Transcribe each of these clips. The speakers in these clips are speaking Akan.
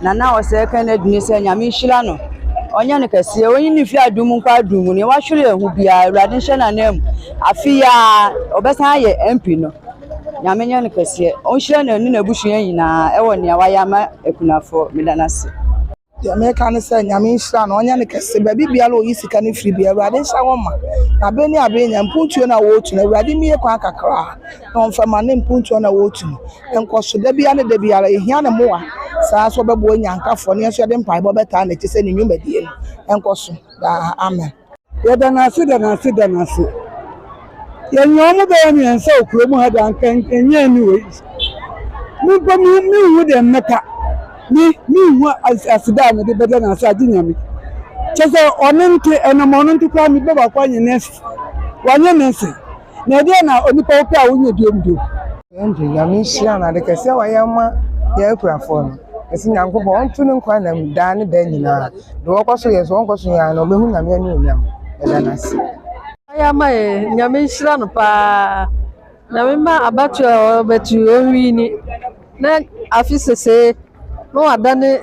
na ose kan aduni se nyame hira no onya ne kase onyi ne fi adum nkwa adum ne wa hwere ehu bia awurade hye na nam afi ya obesan ye MP no nyame nya ne kase on hira na ni na busuan nyina ewo ne wa ya ma ekunafo medanase ya me kan se nyame hira na onya ne kase ba bibia lo yisika ne firi bia awurade hya woma na beni abenya mpuntuo na wotu na awurade mie kwa kakra na onfama ne mpuntuo na wotu enkoso da bia ne da bia ehia ne moa saa so bebo nyankafo ne so de mpai bo beta na tise ne nwumadie enkoso da amen ya da na se ya nyomo be mi ensa okuro mu ha da nkan enye ni we mi hu de meka mi hu asida me de beda na se aginyame chese onente enamonente kwa mi beba kwa nyenesi wanye nese na de na onipa opa wonye biomdo enje nyame hia na de kase wa yama ya ekurafo no esi nyankopɔ ontu ne nkwa na da ne da nyina de wokoso yeso wonkoso ya na obehu nyame ani onyam edanasi ayama nyame hira no pa nyame ma abatu betu owi ni na afisese no adane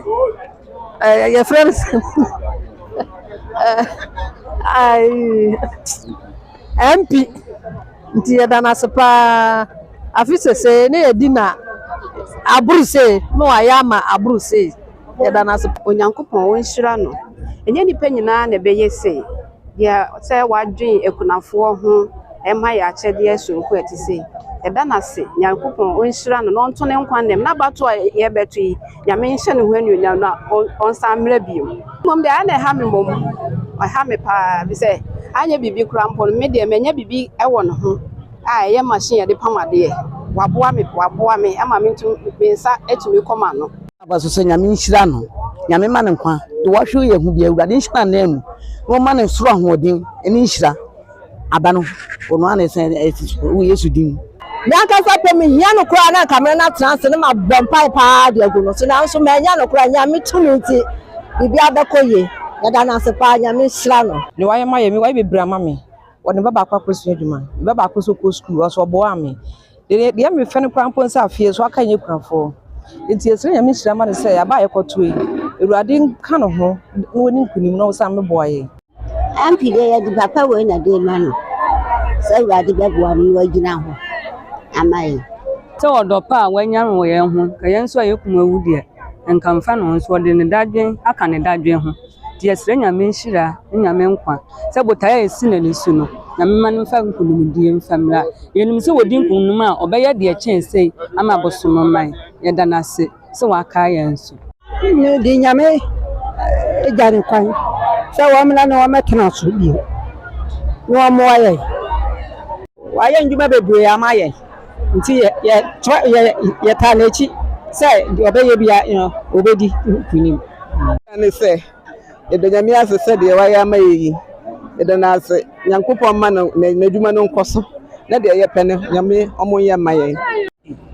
ya friends ai MP nti edanasi pa afisese ne edina abruse no ayama abruse yedanase onyankopon wonhira no enye nipa nyina na beyese dia se wadwen ekunafo ho ema ya achede esonko etise yedanase nyankopon wonhira no nto ne nkwa nem na bato ye betu nyame nhye ne ho anuonyam na onsa mra biom mom dia na ha me mom ha me pa bi se anya bibi krampo me de menya bibi ewo no ho a ye machine ye de pamade waboa me ama me ntu bensa etumi koma no abaso se nyame nhira no nyame ma ne nkwa de wo hwe ye hu bia awurade nhira na mu wo ma ne soro ahoden eni nhira aba no ono ana se wo Yesu din nyanka fa pemi hia no kura na kamera na trans ne ma bompai pa de agu no so na nso ma nya no kura nyame tumi nti bibi abekoye yada na se pa nyame nhira no ne waye ma ye mi waye bebra ma me woni baba akwa Swedru baba akwa so ko school so bo ame de me fe no krampo nsa afie so aka nye kurafo enti esere nyame nhira ma ne se ya ba yekoto yi ewurade nka no ho woni nkunim no sa me boaye MP de ya di papa we na de ma no se ewurade beboa no wagina ho amai se odopa wanya no ye ho ka ye nso ayekuma wu de nkamfa no nso de ne dadwen aka ne dadwen ho de esere nyame nhira nyame nkwa se botaye esi na nisu no nyame ma no fa nkunum die mfamra yenim se wodi nkunum a obeye de chense ama bosomo man ye danase se waka ya nso ni di nyame ejare kwan se wa mla na wa metena so bi no mo aye wa ye nduma bebre amaye nti ye ta na echi se obeye bia obedi kunim ne se edonyame asese de wa ya mayi edanase nyankopon ma na adwuma no nkoso na de ye pene nyame omo ye maye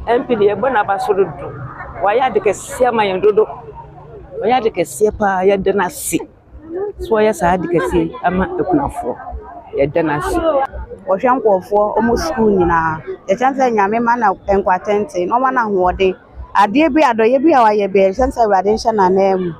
MP de bona basoro do waya de kase ma yen dodo waya de kase pa ya danase so ya sa de kase ama ekunafo ya danase ohwankofo omo school nyina e chanse nyame ma na enkwatente no ma na hoode ade bi adoye bi a waye be chanse awurade nhye na na mu